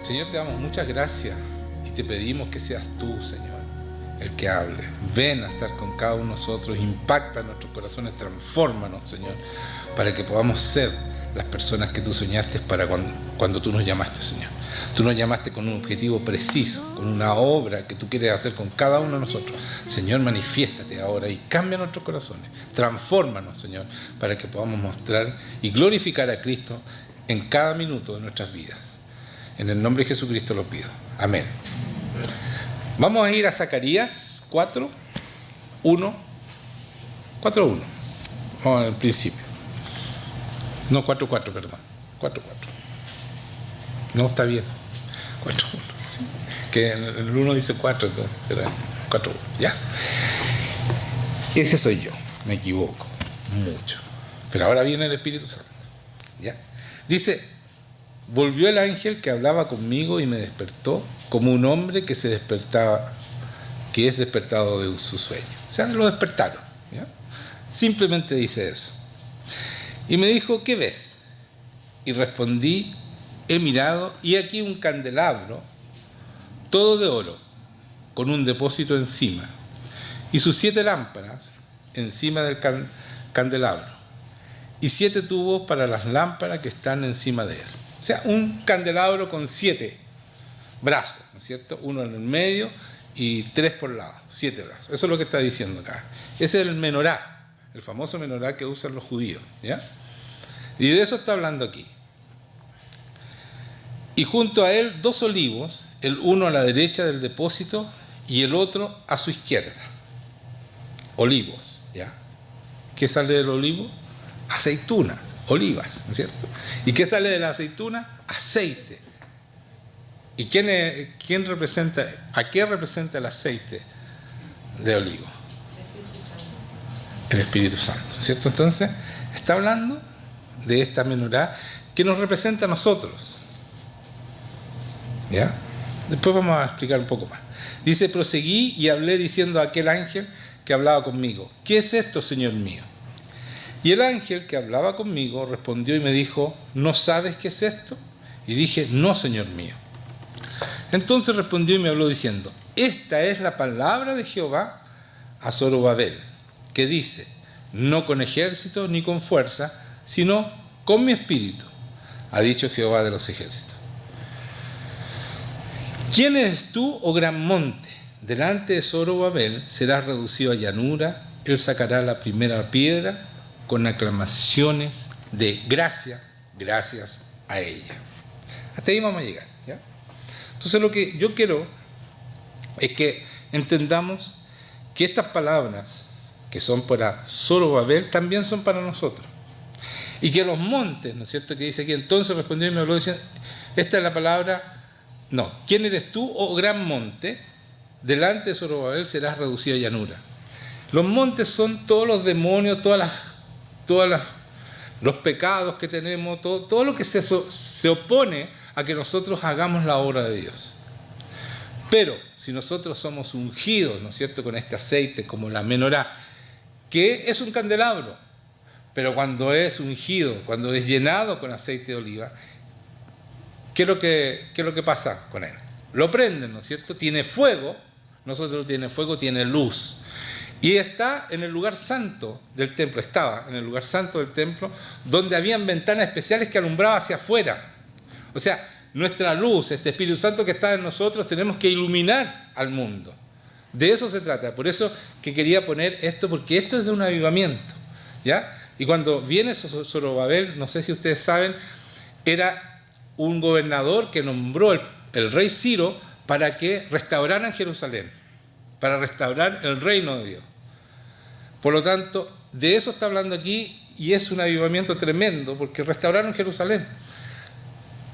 Señor, te damos muchas gracias y te pedimos que seas tú, Señor, el que hable. Ven a estar con cada uno de nosotros, impacta nuestros corazones, transfórmanos, Señor, para que podamos ser las personas que tú soñaste para cuando tú nos llamaste, Señor. Tú nos llamaste con un objetivo preciso, con una obra que tú quieres hacer con cada uno de nosotros. Señor, manifiéstate ahora y cambia nuestros corazones. Transfórmanos, Señor, para que podamos mostrar y glorificar a Cristo en cada minuto de nuestras vidas. En el nombre de Jesucristo lo pido. Amén. Vamos a ir a Zacarías 4:1. 4:1. Vamos al principio. No, 4:4, perdón. 4:4. No, está bien. 4:1. Sí. Que el 1 dice 4, entonces, pero 4:1. Ya. Ese soy yo. Me equivoco mucho. Pero ahora viene el Espíritu Santo. ¿Ya? Dice: volvió el ángel que hablaba conmigo y me despertó como un hombre que se despertaba, que es despertado de su sueño. O sea, lo despertaron. ¿Ya? Simplemente dice eso. Y me dijo: ¿qué ves? Y respondí: he mirado y aquí un candelabro, todo de oro, con un depósito encima, y sus 7 lámparas encima del candelabro, y 7 tubos para las lámparas que están encima de él. O sea, un candelabro con 7 brazos, ¿no es cierto? Uno en el medio y 3 por lado, 7 brazos. Eso es lo que está diciendo acá. Ese es el menorá, el famoso menorá que usan los judíos, ¿ya? Y de eso está hablando aquí. Y junto a él 2 olivos, el uno a la derecha del depósito y el otro a su izquierda. Olivos, ¿ya? ¿Qué sale del olivo? Aceitunas, olivas, ¿no es cierto? ¿Y qué sale de la aceituna? Aceite. ¿Y quién representa, a qué representa el aceite de olivo? El Espíritu Santo, ¿cierto? Entonces, está hablando de esta menorá que nos representa a nosotros. ¿Ya? Después vamos a explicar un poco más. Dice: proseguí y hablé diciendo a aquel ángel que hablaba conmigo: ¿qué es esto, Señor mío? Y el ángel que hablaba conmigo respondió y me dijo: ¿no sabes qué es esto? Y dije: no, Señor mío. Entonces respondió y me habló diciendo: esta es la palabra de Jehová a Zorobabel, que dice: no con ejército ni con fuerza, sino con mi espíritu, ha dicho Jehová de los ejércitos. ¿Quién eres tú, oh gran monte? Delante de Zorobabel serás reducido a llanura, él sacará la primera piedra con aclamaciones de gracias a ella. Hasta ahí vamos a llegar, ¿ya? Entonces lo que yo quiero es que entendamos que estas palabras que son para Zorobabel también son para nosotros. Y que los montes, ¿no es cierto? Que dice aquí: entonces respondió y me habló diciendo, esta es la palabra. No, ¿quién eres tú, oh gran monte? Delante de Zorobabel serás reducido a llanura. Los montes son todos los demonios, los pecados que tenemos, todo lo que se opone a que nosotros hagamos la obra de Dios. Pero si nosotros somos ungidos, ¿no es cierto?, con este aceite como la menorá, que es un candelabro, pero cuando es ungido, cuando es llenado con aceite de oliva, ¿qué es lo que pasa con él? Lo prenden, ¿no es cierto? Tiene fuego, nosotros tiene fuego, tiene luz. Y está en el lugar santo del templo, estaba en el lugar santo del templo, donde habían ventanas especiales que alumbraban hacia afuera. O sea, nuestra luz, este Espíritu Santo que está en nosotros, tenemos que iluminar al mundo. De eso se trata. Por eso que quería poner esto, porque esto es de un avivamiento, ¿ya? Y cuando viene Zorobabel, no sé si ustedes saben, era un gobernador que nombró el rey Ciro para que restauraran Jerusalén, para restaurar el reino de Dios. Por lo tanto, de eso está hablando aquí, y es un avivamiento tremendo, porque restauraron Jerusalén.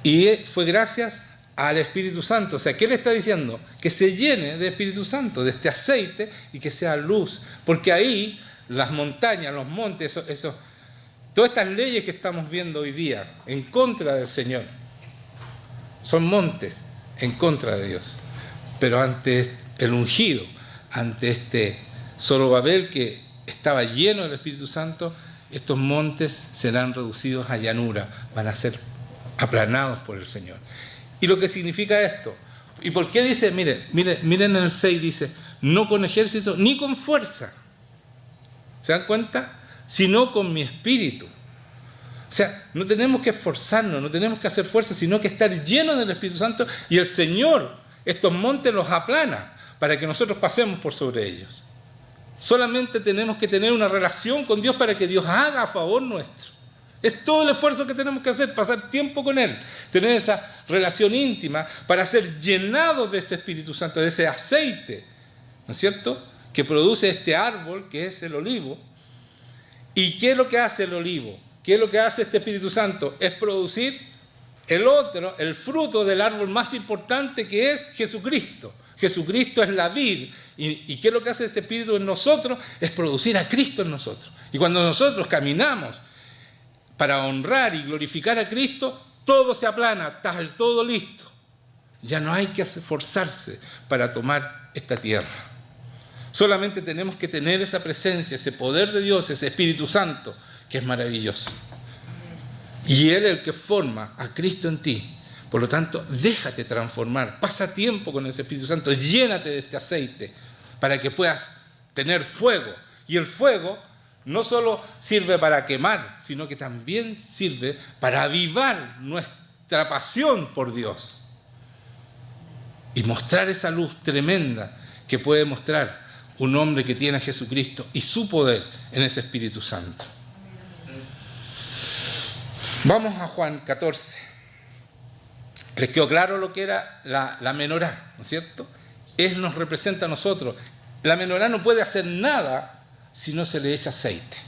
Y fue gracias al Espíritu Santo. O sea, ¿qué le está diciendo? Que se llene de Espíritu Santo, de este aceite, y que sea luz. Porque ahí, las montañas, los montes, todas estas leyes que estamos viendo hoy día en contra del Señor, son montes en contra de Dios. Pero ante el ungido, ante este Zorobabel que estaba lleno del Espíritu Santo, estos montes serán reducidos a llanura, van a ser aplanados por el Señor. Y lo que significa esto. ¿Y por qué dice? Miren en el 6 dice, no con ejército ni con fuerza. ¿Se dan cuenta? Sino con mi espíritu. O sea, no tenemos que esforzarnos, no tenemos que hacer fuerza, sino que estar llenos del Espíritu Santo, y el Señor estos montes los aplana para que nosotros pasemos por sobre ellos. Solamente tenemos que tener una relación con Dios para que Dios haga a favor nuestro. Es todo el esfuerzo que tenemos que hacer, pasar tiempo con Él, tener esa relación íntima para ser llenados de ese Espíritu Santo, de ese aceite, ¿no es cierto?, que produce este árbol que es el olivo. ¿Y qué es lo que hace el olivo? ¿Qué es lo que hace este Espíritu Santo? Es producir el fruto del árbol más importante, que es Jesucristo. Jesucristo es la vid. ¿Y qué es lo que hace este Espíritu en nosotros? Es producir a Cristo en nosotros. Y cuando nosotros caminamos para honrar y glorificar a Cristo, todo se aplana, está todo listo. Ya no hay que esforzarse para tomar esta tierra. Solamente tenemos que tener esa presencia, ese poder de Dios, ese Espíritu Santo, que es maravilloso. Y Él es el que forma a Cristo en ti. Por lo tanto, déjate transformar, pasa tiempo con ese Espíritu Santo, llénate de este aceite para que puedas tener fuego. Y el fuego no solo sirve para quemar, sino que también sirve para avivar nuestra pasión por Dios y mostrar esa luz tremenda que puede mostrar un hombre que tiene a Jesucristo y su poder en ese Espíritu Santo. Vamos a Juan 14. ¿Les quedó claro lo que era la menorá, ¿no es cierto? Él nos representa a nosotros. La menorá no puede hacer nada si no se le echa aceite.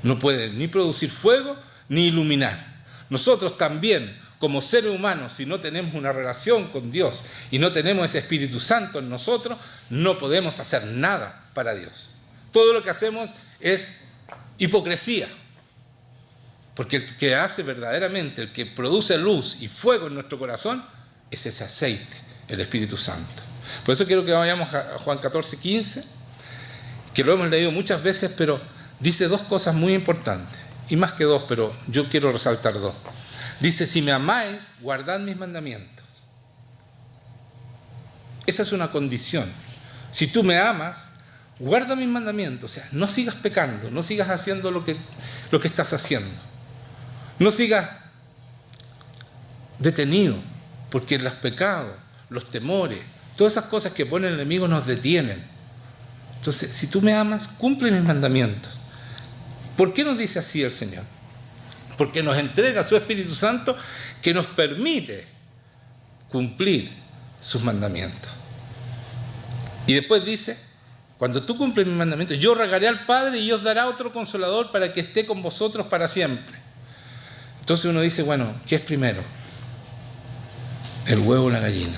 No puede ni producir fuego ni iluminar. Nosotros también, como seres humanos, si no tenemos una relación con Dios y no tenemos ese Espíritu Santo en nosotros, no podemos hacer nada para Dios. Todo lo que hacemos es hipocresía. Porque el que hace verdaderamente, el que produce luz y fuego en nuestro corazón, es ese aceite, el Espíritu Santo. Por eso quiero que vayamos a Juan 14, 15, que lo hemos leído muchas veces, pero dice dos cosas muy importantes. Y más que dos, pero yo quiero resaltar dos. Dice, si me amáis, guardad mis mandamientos. Esa es una condición. Si tú me amas, guarda mis mandamientos. O sea, no sigas pecando, no sigas haciendo lo que estás haciendo. No sigas detenido, porque los pecados, los temores, todas esas cosas que pone el enemigo nos detienen. Entonces, si tú me amas, cumple mis mandamientos. ¿Por qué nos dice así el Señor? Porque nos entrega su Espíritu Santo que nos permite cumplir sus mandamientos. Y después dice, cuando tú cumples mis mandamientos, yo rogaré al Padre y os dará otro consolador para que esté con vosotros para siempre. Entonces uno dice, bueno, ¿qué es primero? ¿El huevo o la gallina?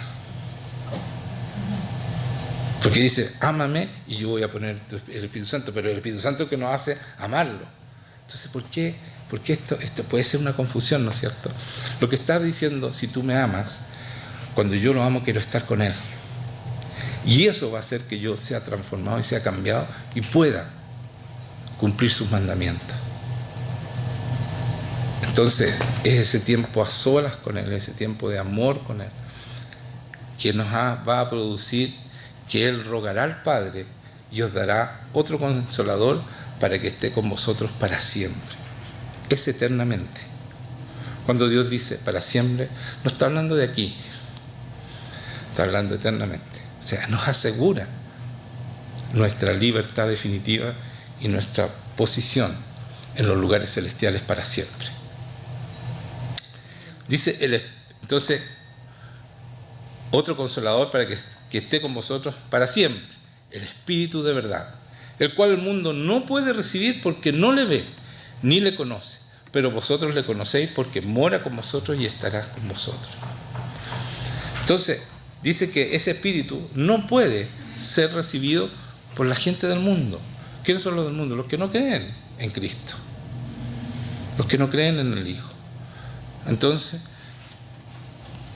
Porque dice, ámame y yo voy a poner el Espíritu Santo, pero el Espíritu Santo es el que nos hace amarlo. Entonces, ¿por qué? Porque esto puede ser una confusión, ¿no es cierto? Lo que está diciendo, si tú me amas, cuando yo lo amo quiero estar con Él. Y eso va a hacer que yo sea transformado y sea cambiado y pueda cumplir sus mandamientos. Entonces, es ese tiempo a solas con Él, ese tiempo de amor con Él, que nos va a producir que Él rogará al Padre y os dará otro consolador para que esté con vosotros para siempre. Es eternamente. Cuando Dios dice para siempre, no está hablando de aquí, está hablando eternamente. O sea, nos asegura nuestra libertad definitiva y nuestra posición en los lugares celestiales para siempre. Dice, entonces, otro consolador para que esté con vosotros para siempre, el Espíritu de verdad, el cual el mundo no puede recibir porque no le ve ni le conoce, pero vosotros le conocéis porque mora con vosotros y estará con vosotros. Entonces, dice que ese Espíritu no puede ser recibido por la gente del mundo. ¿Quiénes son los del mundo? Los que no creen en Cristo, los que no creen en el Hijo. Entonces,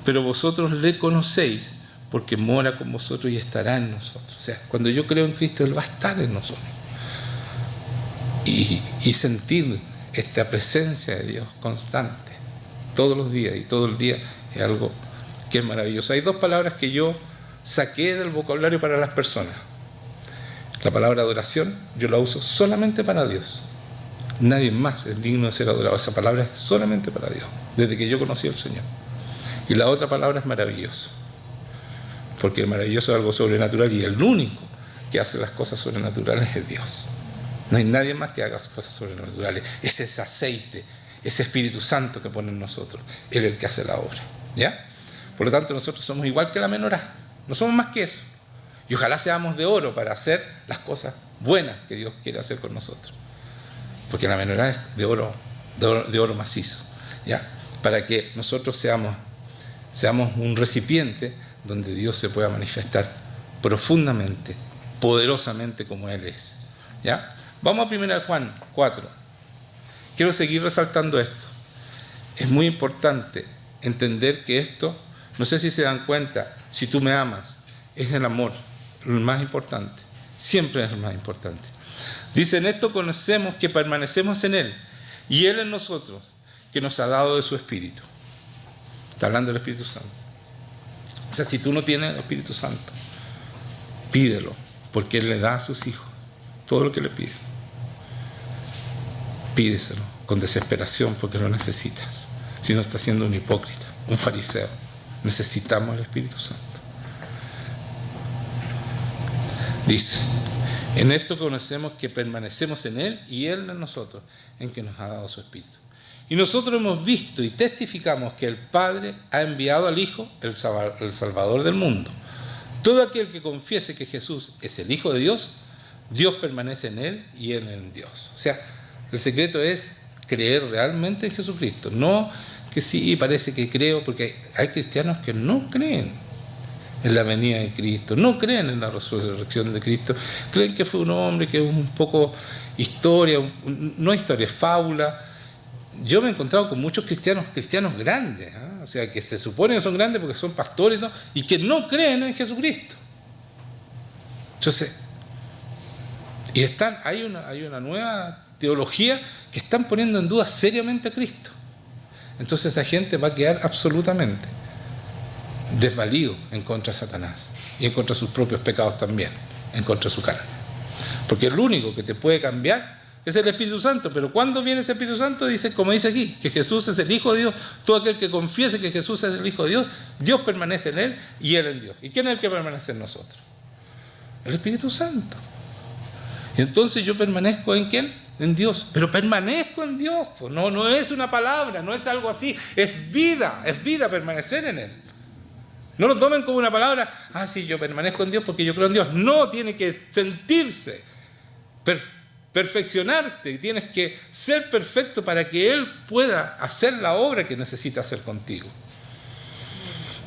pero vosotros le conocéis porque mora con vosotros y estará en nosotros. O sea, cuando yo creo en Cristo, Él va a estar en nosotros. Y sentir esta presencia de Dios constante, todos los días y todo el día, es algo que es maravilloso. Hay dos palabras que yo saqué del vocabulario para las personas. La palabra adoración yo la uso solamente para Dios. Nadie más es digno de ser adorado. Esa palabra es solamente para Dios, desde que yo conocí al Señor. Y la otra palabra es maravilloso, porque el maravilloso es algo sobrenatural y el único que hace las cosas sobrenaturales es Dios. No hay nadie más que haga cosas sobrenaturales. Es ese aceite, ese Espíritu Santo que pone en nosotros. Él es el que hace la obra, ¿ya? Por lo tanto, nosotros somos igual que la menorá. No somos más que eso. Y ojalá seamos de oro para hacer las cosas buenas que Dios quiere hacer con nosotros. Porque la menorá es de oro macizo, ¿ya? Para que nosotros seamos un recipiente donde Dios se pueda manifestar profundamente, poderosamente como Él es, ¿ya? Vamos a 1 Juan 4. Quiero seguir resaltando esto. Es muy importante entender que esto, no sé si se dan cuenta, si tú me amas, es el amor lo más importante. Siempre es lo más importante. Dice, en esto conocemos que permanecemos en Él y Él en nosotros, que nos ha dado de su Espíritu. Está hablando del Espíritu Santo. O sea, si tú no tienes el Espíritu Santo, pídelo, porque Él le da a sus hijos todo lo que le pide. Pídeselo con desesperación porque lo necesitas. Si no, estás siendo un hipócrita, un fariseo. Necesitamos el Espíritu Santo. Dice, en esto conocemos que permanecemos en Él y Él en nosotros, en que nos ha dado su Espíritu. Y nosotros hemos visto y testificamos que el Padre ha enviado al Hijo, el Salvador del mundo. Todo aquel que confiese que Jesús es el Hijo de Dios, Dios permanece en Él y Él en Dios. O sea, el secreto es creer realmente en Jesucristo. No que sí, parece que creo, porque hay cristianos que no creen en la venida de Cristo, no creen en la resurrección de Cristo, creen que fue un hombre que es un poco historia, no historia, es fábula. Yo me he encontrado con muchos cristianos grandes, ¿eh? O sea, que se supone que son grandes porque son pastores, ¿no? Y que no creen en Jesucristo. Entonces, y hay una nueva teología que están poniendo en duda seriamente a Cristo. Entonces esa gente va a quedar absolutamente desvalido en contra de Satanás y en contra de sus propios pecados también, en contra de su carne. Porque el único que te puede cambiar es el Espíritu Santo. Pero ¿cuándo viene ese Espíritu Santo? Dice, como dice aquí, que Jesús es el Hijo de Dios. Todo aquel que confiese que Jesús es el Hijo de Dios, Dios permanece en Él y Él en Dios. ¿Y quién es el que permanece en nosotros? El Espíritu Santo. Y entonces yo permanezco ¿en quién? En Dios. Pero permanezco en Dios. Pues no es una palabra, no es algo así. Es vida permanecer en Él. No lo tomen como una palabra, sí, yo permanezco en Dios porque yo creo en Dios. No, tiene que sentirse, perfeccionarte, tienes que ser perfecto para que Él pueda hacer la obra que necesita hacer contigo.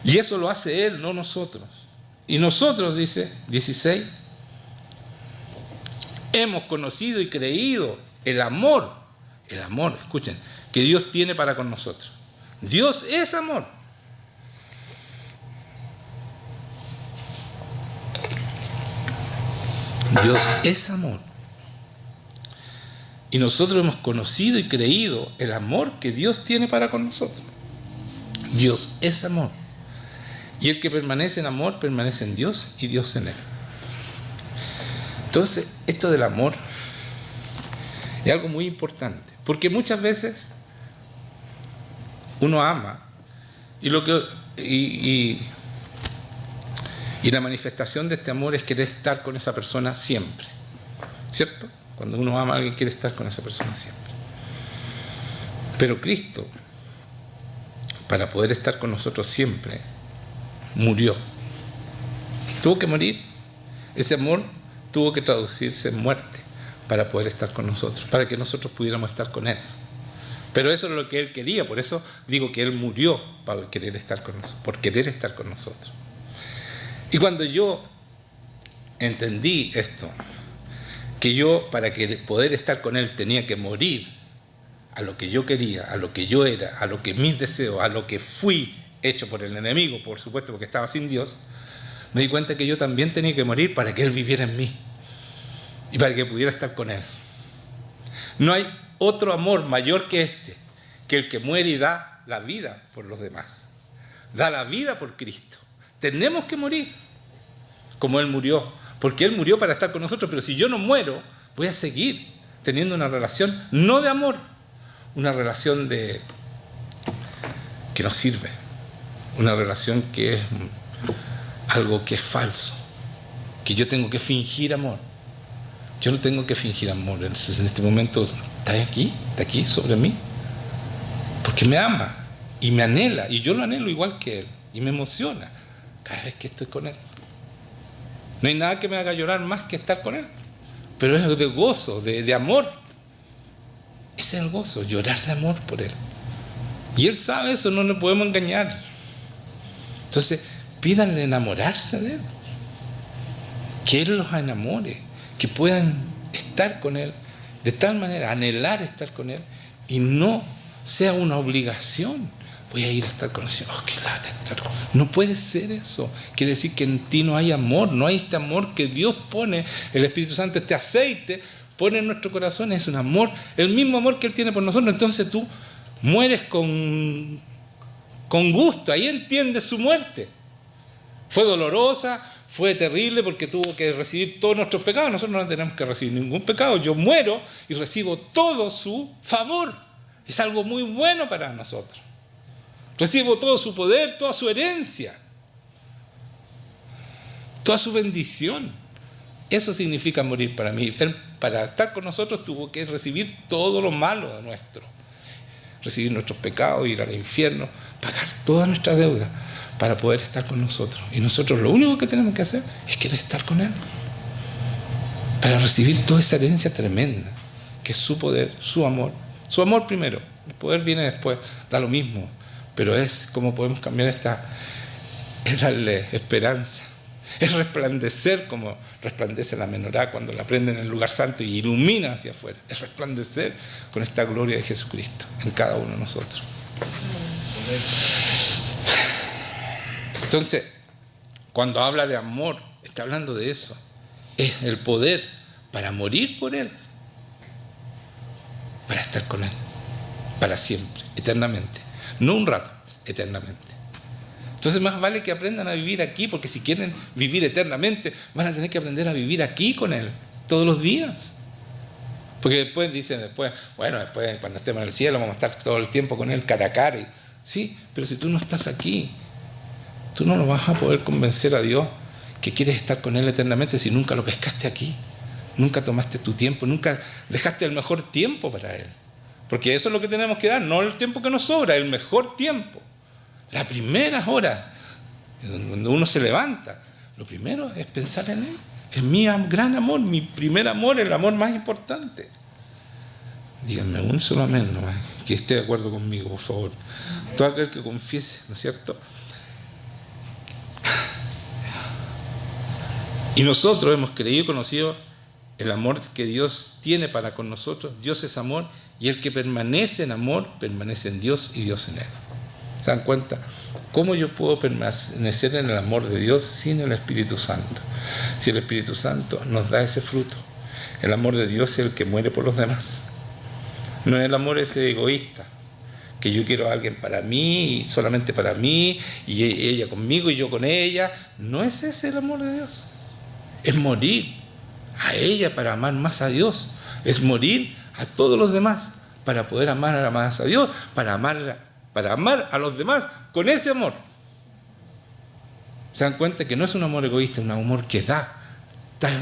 Y eso lo hace Él, no nosotros. Y nosotros, dice 16, hemos conocido y creído el amor, escuchen, que Dios tiene para con nosotros. Dios es amor. Dios es amor. Y nosotros hemos conocido y creído el amor que Dios tiene para con nosotros. Dios es amor. Y el que permanece en amor, permanece en Dios y Dios en él. Entonces, esto del amor es algo muy importante. Porque muchas veces uno ama y la manifestación de este amor es querer estar con esa persona siempre. ¿Cierto? Cuando uno ama a alguien, quiere estar con esa persona siempre. Pero Cristo, para poder estar con nosotros siempre, murió. Tuvo que morir. Ese amor tuvo que traducirse en muerte para poder estar con nosotros, para que nosotros pudiéramos estar con Él. Pero eso es lo que Él quería. Por eso digo que Él murió para querer estar con nosotros, por querer estar con nosotros. Y cuando yo entendí esto, que yo para poder estar con Él tenía que morir a lo que yo quería, a lo que yo era, a lo que mis deseos, a lo que fui hecho por el enemigo, por supuesto, porque estaba sin Dios, me di cuenta que yo también tenía que morir para que Él viviera en mí y para que pudiera estar con Él. No hay otro amor mayor que este, que el que muere y da la vida por los demás. da la vida por Cristo. Tenemos que morir como Él murió, porque Él murió para estar con nosotros, pero si yo no muero, voy a seguir teniendo una relación no de amor, una relación que no sirve, una relación que es algo que es falso, que yo tengo que fingir amor. Yo no tengo que fingir amor. En este momento está aquí sobre mí, porque me ama y me anhela, y yo lo anhelo igual que Él, y me emociona cada vez que estoy con Él. No hay nada que me haga llorar más que estar con Él, pero es de gozo, de amor. Ese es el gozo, llorar de amor por Él. Y Él sabe eso, no le podemos engañar. Entonces, pídanle enamorarse de Él, que Él los enamore, que puedan estar con Él de tal manera, anhelar estar con Él, y no sea una obligación. Voy a ir a estar con Él. Oh, qué lata estar con Él. No puede ser eso. Quiere decir que en ti no hay amor, no hay este amor que Dios pone, el Espíritu Santo, este aceite, pone en nuestro corazón. Es un amor, el mismo amor que Él tiene por nosotros. Entonces tú mueres con gusto. Ahí entiendes su muerte. Fue dolorosa, fue terrible porque tuvo que recibir todos nuestros pecados. Nosotros no tenemos que recibir ningún pecado. Yo muero y recibo todo su favor. Es algo muy bueno para nosotros. Recibo todo su poder, toda su herencia, toda su bendición. Eso significa morir para mí. Él, para estar con nosotros, tuvo que recibir todo lo malo de nuestro. Recibir nuestros pecados, ir al infierno, pagar toda nuestra deuda para poder estar con nosotros. Y nosotros lo único que tenemos que hacer es querer estar con Él, para recibir toda esa herencia tremenda, que es su poder, su amor. Su amor primero, el poder viene después, da lo mismo, pero es como podemos cambiar es darle esperanza, es resplandecer como resplandece la menorá cuando la prende en el lugar santo y ilumina hacia afuera, es resplandecer con esta gloria de Jesucristo en cada uno de nosotros. Entonces, cuando habla de amor, está hablando de eso. Es el poder para morir por Él, para estar con Él, para siempre, eternamente. No un rato, eternamente. Entonces más vale que aprendan a vivir aquí, porque si quieren vivir eternamente, van a tener que aprender a vivir aquí con Él, todos los días. Porque después dicen, bueno, después cuando estemos en el cielo vamos a estar todo el tiempo con Él cara a cara. Sí, pero si tú no estás aquí, tú no lo vas a poder convencer a Dios que quieres estar con Él eternamente si nunca lo pescaste aquí. Nunca tomaste tu tiempo, nunca dejaste el mejor tiempo para Él. Porque eso es lo que tenemos que dar, no el tiempo que nos sobra, el mejor tiempo. Las primeras horas, cuando uno se levanta, lo primero es pensar en Él. Es mi gran amor, mi primer amor, el amor más importante. Díganme un solo amén, ¿no? Que esté de acuerdo conmigo, por favor. Todo aquel que confiese, ¿no es cierto? Y nosotros hemos creído y conocido el amor que Dios tiene para con nosotros. Dios es amor, y el que permanece en amor, permanece en Dios y Dios en él. ¿Se dan cuenta? ¿Cómo yo puedo permanecer en el amor de Dios sin el Espíritu Santo? Si el Espíritu Santo nos da ese fruto. El amor de Dios es el que muere por los demás. No es el amor ese egoísta, que yo quiero a alguien para mí, y solamente para mí, y ella conmigo y yo con ella. No es ese el amor de Dios. Es morir a ella para amar más a Dios. Es morir a todos los demás para poder amar más a Dios, para amar a los demás con ese amor. Se dan cuenta que no es un amor egoísta, es un amor que está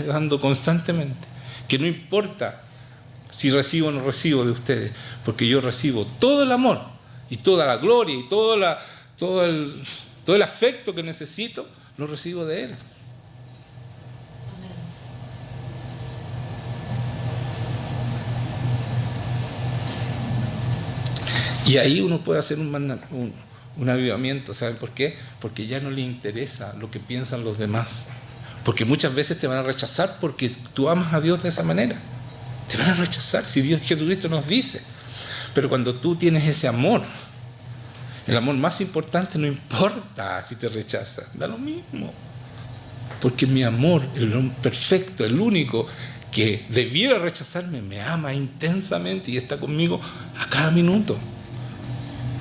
dando constantemente, que no importa si recibo o no recibo de ustedes, porque yo recibo todo el amor y toda la gloria y todo el afecto que necesito, lo recibo de Él. Y ahí uno puede hacer un avivamiento. ¿Saben por qué? Porque ya no le interesa lo que piensan los demás. Porque muchas veces te van a rechazar porque tú amas a Dios de esa manera. Te van a rechazar si Dios, Jesucristo nos dice. Pero cuando tú tienes ese amor, el amor más importante, no importa si te rechazan, da lo mismo. Porque mi amor, el perfecto, el único que debiera rechazarme, me ama intensamente y está conmigo a cada minuto.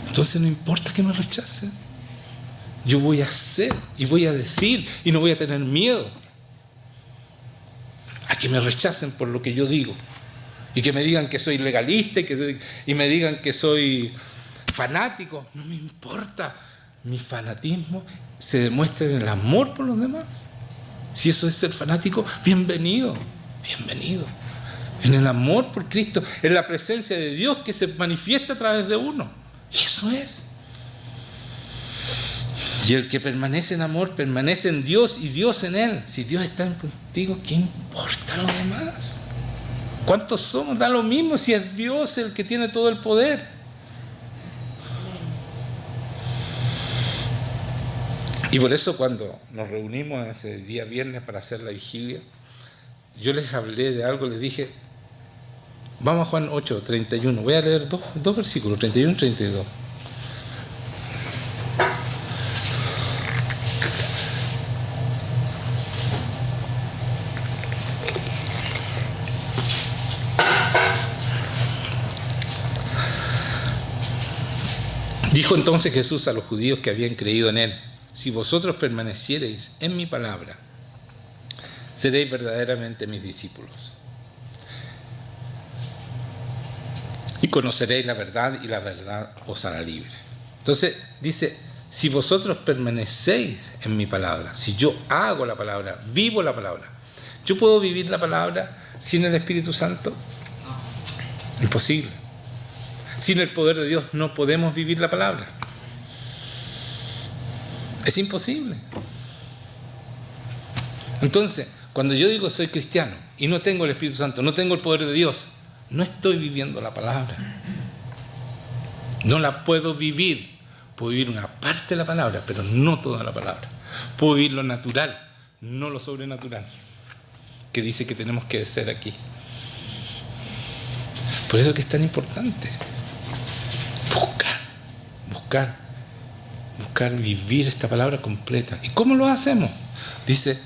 Entonces no importa que me rechacen. Yo voy a hacer y voy a decir y no voy a tener miedo a que me rechacen por lo que yo digo y que me digan que soy legalista y me digan que soy fanático. No me importa. Mi fanatismo se demuestra en el amor por los demás. Si eso es ser fanático, bienvenido, bienvenido. En el amor por Cristo, en la presencia de Dios que se manifiesta a través de uno. Eso es. Y el que permanece en amor, permanece en Dios y Dios en él. Si Dios está contigo, ¿qué importa lo demás? ¿Cuántos somos? Da lo mismo si es Dios el que tiene todo el poder. Y por eso cuando nos reunimos ese día viernes para hacer la vigilia, yo les hablé de algo, les dije, vamos a Juan 8, 31, voy a leer dos versículos, 31 y 32. Dijo entonces Jesús a los judíos que habían creído en él: si vosotros permaneciereis en mi palabra, seréis verdaderamente mis discípulos. Y conoceréis la verdad, y la verdad os hará libre. Entonces dice, si vosotros permanecéis en mi palabra, si yo hago la palabra, vivo la palabra. ¿Yo puedo vivir la palabra sin el Espíritu Santo? Imposible. Sin el poder de Dios no podemos vivir la palabra. Es imposible. Entonces, cuando yo digo soy cristiano y no tengo el Espíritu Santo, no tengo el poder de Dios, no estoy viviendo la palabra. No la puedo vivir. Puedo vivir una parte de la palabra, pero no toda la palabra. Puedo vivir lo natural, no lo sobrenatural, que dice que tenemos que ser aquí. Por eso es que es tan importante buscar vivir esta palabra completa. ¿Y cómo lo hacemos? Dice,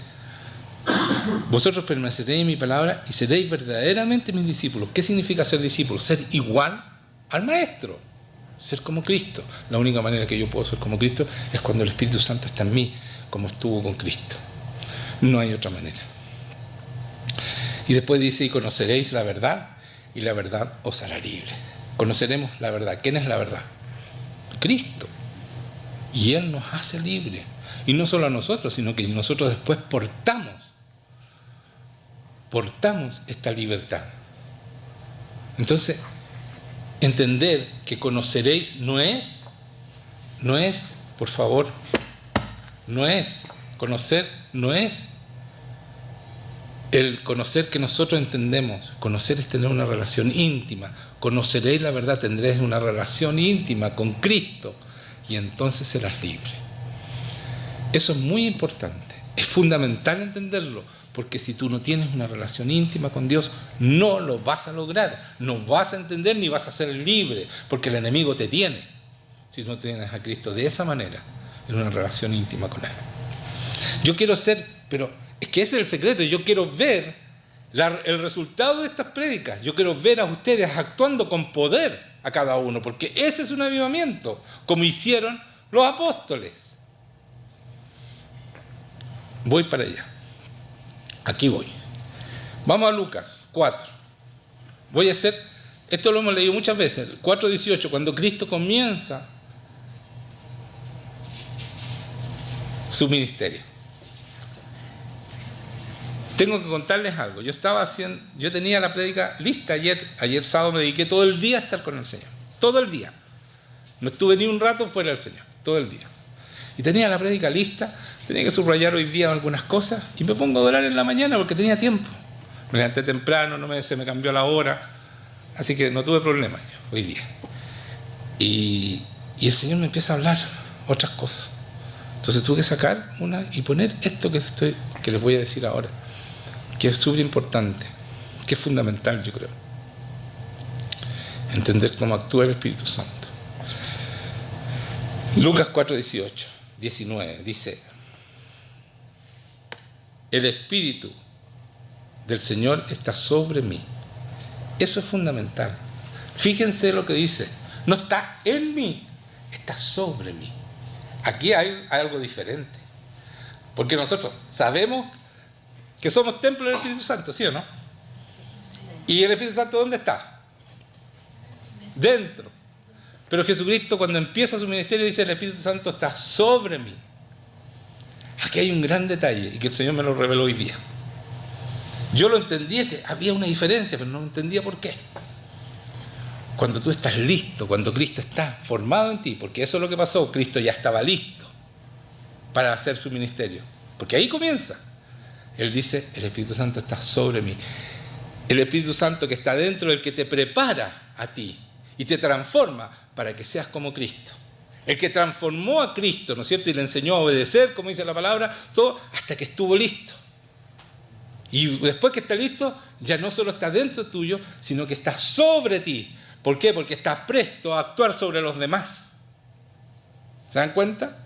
vosotros permaneceréis en mi palabra y seréis verdaderamente mis discípulos. ¿Qué significa ser discípulo? Ser igual al Maestro, ser como Cristo. La única manera que yo puedo ser como Cristo es cuando el Espíritu Santo está en mí, como estuvo con Cristo. No hay otra manera. Y después dice, y conoceréis la verdad, y la verdad os hará libre. Conoceremos la verdad. ¿Quién es la verdad? Cristo. Y Él nos hace libre. Y no solo a nosotros, sino que nosotros después portamos esta libertad. Entonces, entender que conoceréis no es, por favor, conocer no es el conocer que nosotros entendemos. Conocer es tener una relación íntima. Conoceréis la verdad, tendréis una relación íntima con Cristo y entonces serás libre. Eso es muy importante. Es fundamental entenderlo, porque si tú no tienes una relación íntima con Dios, no lo vas a lograr, no vas a entender ni vas a ser libre, porque el enemigo te tiene si no tienes a Cristo de esa manera, en una relación íntima con Él. Yo quiero ser, pero es que ese es el secreto. Yo quiero ver el resultado de estas prédicas. Yo quiero ver a ustedes actuando con poder a cada uno, porque ese es un avivamiento, como hicieron los apóstoles. Voy para allá. Aquí voy. Vamos a Lucas 4. Voy a hacer, esto lo hemos leído muchas veces, 4:18, cuando Cristo comienza su ministerio. Tengo que contarles algo. Yo tenía la prédica lista ayer sábado me dediqué todo el día a estar con el Señor. Todo el día. No estuve ni un rato fuera del Señor. Todo el día. Y tenía la prédica lista, tenía que subrayar hoy día algunas cosas y me pongo a orar en la mañana porque tenía tiempo. Me levanté temprano, se me cambió la hora, así que no tuve problema hoy día. Y el Señor me empieza a hablar otras cosas. Entonces tuve que sacar una y poner esto que les voy a decir ahora, que es súper importante, que es fundamental, yo creo. Entender cómo actúa el Espíritu Santo. Lucas 4:18, 19, dice: el Espíritu del Señor está sobre mí. Eso es fundamental. Fíjense lo que dice. No está en mí, está sobre mí. Aquí hay algo diferente. Porque nosotros sabemos que somos templo del Espíritu Santo, ¿sí o no? ¿Y el Espíritu Santo dónde está? Dentro. Pero Jesucristo, cuando empieza su ministerio, dice: el Espíritu Santo está sobre mí. Aquí hay un gran detalle, y que el Señor me lo reveló hoy día. Yo lo entendía, que había una diferencia, pero no entendía por qué. Cuando tú estás listo, cuando Cristo está formado en ti, porque eso es lo que pasó, Cristo ya estaba listo para hacer su ministerio. Porque ahí comienza. Él dice: el Espíritu Santo está sobre mí. El Espíritu Santo que está dentro, el que te prepara a ti y te transforma para que seas como Cristo. El que transformó a Cristo, ¿no es cierto? Y le enseñó a obedecer, como dice la palabra, todo hasta que estuvo listo. Y después que está listo, ya no solo está dentro tuyo, sino que está sobre ti. ¿Por qué? Porque está presto a actuar sobre los demás. ¿Se dan cuenta?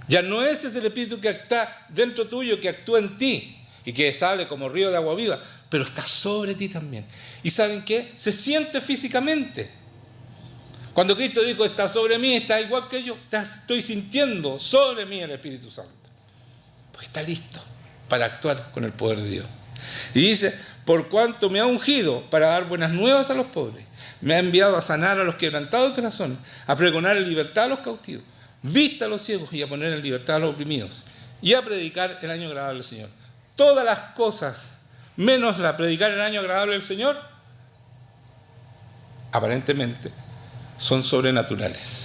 Ya no ese es el Espíritu que está dentro tuyo, que actúa en ti y que sale como río de agua viva, pero está sobre ti también. ¿Y saben qué? Se siente físicamente. Cuando Cristo dijo: está sobre mí, está igual que yo, estoy sintiendo sobre mí el Espíritu Santo. Porque está listo para actuar con el poder de Dios. Y dice: por cuanto me ha ungido para dar buenas nuevas a los pobres, me ha enviado a sanar a los quebrantados de corazón, a pregonar en libertad a los cautivos, vista a los ciegos y a poner en libertad a los oprimidos, y a predicar el año agradable del Señor. Todas las cosas, menos la predicar el año agradable del Señor, aparentemente son sobrenaturales.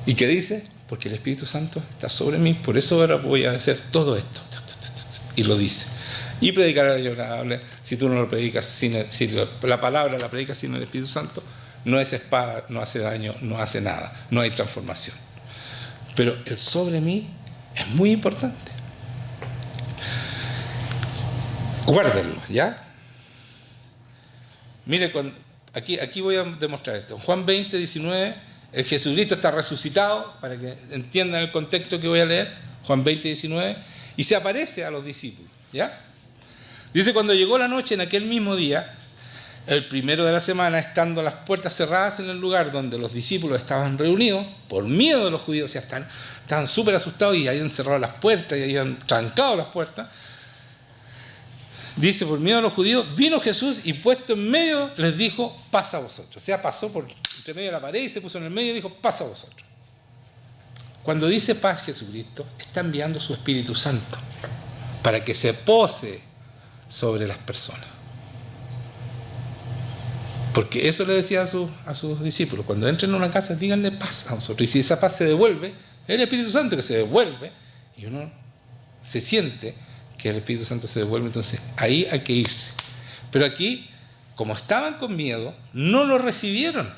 ¿Y qué dice? Porque el Espíritu Santo está sobre mí, por eso ahora voy a hacer todo esto. Y lo dice. Y predicar el año agradable, si tú no lo predicas, si la palabra la predicas sin el Espíritu Santo, no es espada, no hace daño, no hace nada, no hay transformación. Pero el sobre mí es muy importante. Guárdenlo, ¿ya? Mire, aquí voy a demostrar esto. En Juan 20, 19, el Jesucristo está resucitado, para que entiendan el contexto que voy a leer. Juan 20, 19, y se aparece a los discípulos, ¿ya? Dice: cuando llegó la noche en aquel mismo día, el primero de la semana, estando las puertas cerradas en el lugar donde los discípulos estaban reunidos, por miedo de los judíos, o sea, estaban súper asustados y habían cerrado las puertas y habían trancado las puertas. Dice: por miedo a los judíos, vino Jesús y puesto en medio les dijo: paz a vosotros. O sea, pasó por entre medio de la pared y se puso en el medio y dijo: paz a vosotros. Cuando dice paz Jesucristo, está enviando su Espíritu Santo para que se pose sobre las personas. Porque eso le decía a sus discípulos: cuando entren a una casa, díganle paz a vosotros. Y si esa paz se devuelve, es el Espíritu Santo que se devuelve, y uno se siente que el Espíritu Santo se devuelve, entonces ahí hay que irse. Pero aquí, como estaban con miedo, no lo recibieron.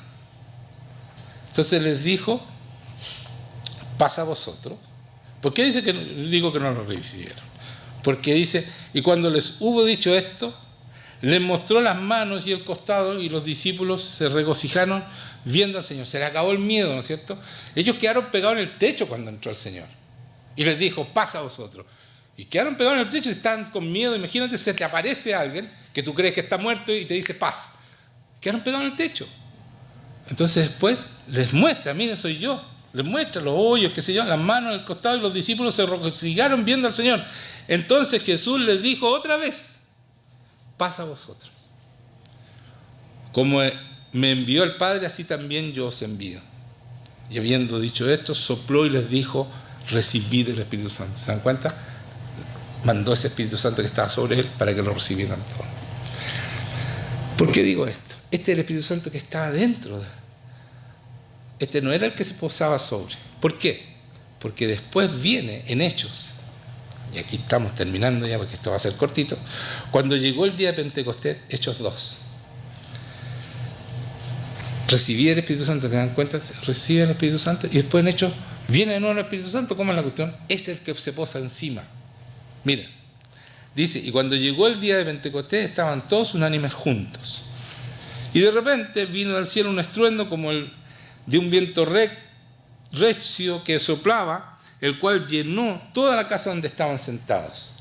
Entonces les dijo: paz a vosotros. ¿Por qué dice que digo que no lo recibieron? Porque dice: y cuando les hubo dicho esto, les mostró las manos y el costado, y los discípulos se regocijaron viendo al Señor. Se les acabó el miedo, ¿no es cierto? Ellos quedaron pegados en el techo cuando entró el Señor. Y les dijo: paz a vosotros. Y quedaron pegados en el techo y están con miedo. Imagínate, se te aparece alguien que tú crees que está muerto y te dice paz. Quedaron pegados en el techo. Entonces después les muestra: miren, soy yo. Les muestra los hoyos, qué sé yo, las manos, el costado, y los discípulos se regocijaron viendo al Señor. Entonces Jesús les dijo otra vez: paz a vosotros. Como me envió el Padre, así también yo os envío. Y habiendo dicho esto, sopló y les dijo: recibid el Espíritu Santo. ¿Se dan cuenta? Mandó ese Espíritu Santo que estaba sobre él para que lo recibieran todos. ¿Por qué digo esto? Este es el Espíritu Santo que estaba dentro. Este no era el que se posaba sobre. ¿Por qué? Porque después viene en Hechos, y aquí estamos terminando ya porque esto va a ser cortito, cuando llegó el día de Pentecostés, Hechos 2. Recibí el Espíritu Santo, ¿te dan cuenta? Recibe el Espíritu Santo y después en Hechos viene de nuevo el Espíritu Santo. ¿Cómo es la cuestión? Es el que se posa encima. Miren, dice: y cuando llegó el día de Pentecostés, estaban todos unánimes juntos. Y de repente vino del cielo un estruendo como el de un viento recio que soplaba, el cual llenó toda la casa donde estaban sentados.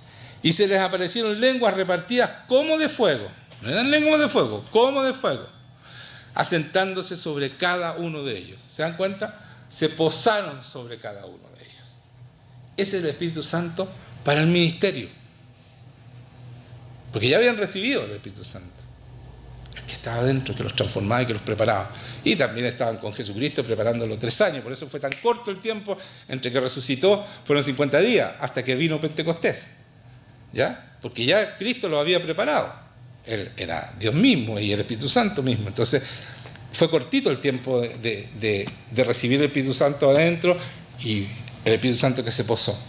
Y se les aparecieron lenguas repartidas como de fuego. No eran lenguas de fuego, como de fuego, asentándose sobre cada uno de ellos. ¿Se dan cuenta? se posaron sobre cada uno de ellos. Ese es el Espíritu Santo para el ministerio. Porque ya habían recibido el Espíritu Santo. El que estaba dentro, que los transformaba y que los preparaba. Y también estaban con Jesucristo preparándolo 3 años. Por eso fue tan corto el tiempo entre que resucitó. Fueron 50 días hasta que vino Pentecostés. ¿Ya? Porque ya Cristo lo había preparado. Él era Dios mismo y el Espíritu Santo mismo. Entonces fue cortito el tiempo de recibir el Espíritu Santo adentro y el Espíritu Santo que se posó.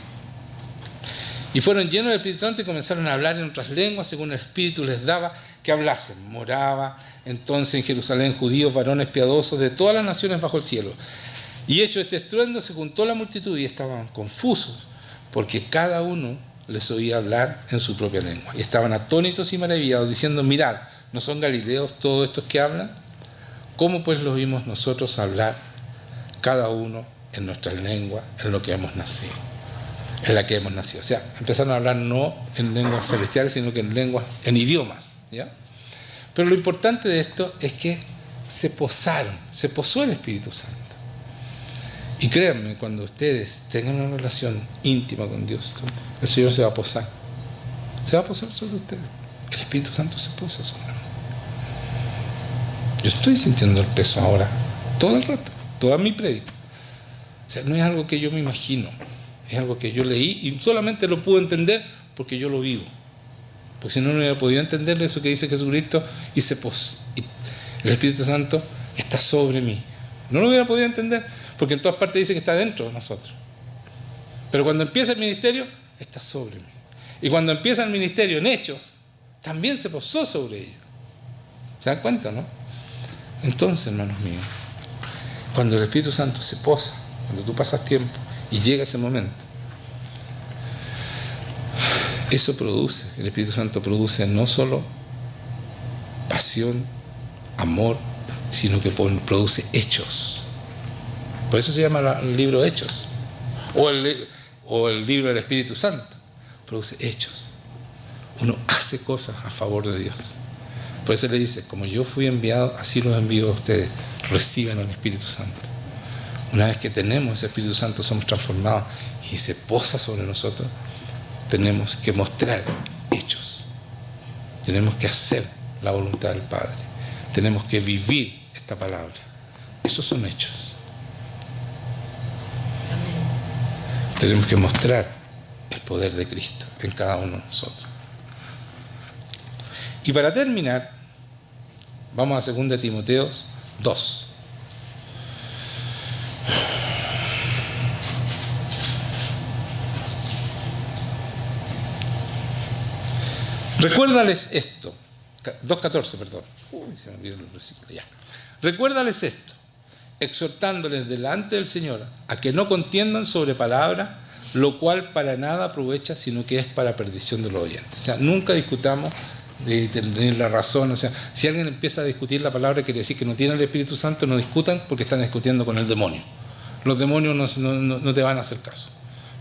Y fueron llenos del Espíritu Santo y comenzaron a hablar en otras lenguas según el Espíritu les daba que hablasen. Moraba entonces en Jerusalén judíos, varones piadosos de todas las naciones bajo el cielo. Y hecho este estruendo se juntó la multitud y estaban confusos porque cada uno les oía hablar en su propia lengua. Y estaban atónitos y maravillados diciendo: mirad, ¿no son galileos todos estos que hablan? ¿Cómo pues los oímos nosotros hablar cada uno en nuestra lengua en lo que hemos nacido? En la que hemos nacido. O sea, empezaron a hablar no en lenguas celestiales, sino que en idiomas, ¿ya? Pero lo importante de esto es que se posó el Espíritu Santo. Y créanme, cuando ustedes tengan una relación íntima con Dios, el Señor se va a posar. Se va a posar sobre ustedes. El Espíritu Santo se posa sobre nosotros. Yo estoy sintiendo el peso ahora, todo el rato, toda mi prédica. O sea, no es algo que yo me imagino. Es algo que yo leí y solamente lo pude entender porque yo lo vivo. Porque si no, no hubiera podido entender eso que dice Jesucristo y el Espíritu Santo está sobre mí. No lo hubiera podido entender porque en todas partes dice que está dentro de nosotros. Pero cuando empieza el ministerio, está sobre mí. Y cuando empieza el ministerio en Hechos, también se posó sobre ellos. ¿Se dan cuenta, no? Entonces, hermanos míos, cuando el Espíritu Santo se posa, cuando tú pasas tiempo, y llega ese momento, eso produce, el Espíritu Santo produce no solo pasión, amor, sino que produce hechos. Por eso se llama el libro Hechos, o el libro del Espíritu Santo. Produce hechos. Uno hace cosas a favor de Dios. Por eso le dice: como yo fui enviado, así los envío a ustedes. Reciban el Espíritu Santo. Una vez que tenemos ese Espíritu Santo, somos transformados y se posa sobre nosotros, tenemos que mostrar hechos. Tenemos que hacer la voluntad del Padre. Tenemos que vivir esta palabra. Esos son hechos. Tenemos que mostrar el poder de Cristo en cada uno de nosotros. Y para terminar, vamos a 2 Timoteo 2. Recuérdales esto. 2:14, perdón. Se me olvidó el versículo. Ya. Recuérdales esto, exhortándoles delante del Señor a que no contiendan sobre palabra, lo cual para nada aprovecha, sino que es para perdición de los oyentes. O sea, nunca discutamos de tener la razón. O sea, si alguien empieza a discutir la palabra, quiere decir que no tiene el Espíritu Santo, no discutan porque están discutiendo con el demonio. Los demonios no te van a hacer caso,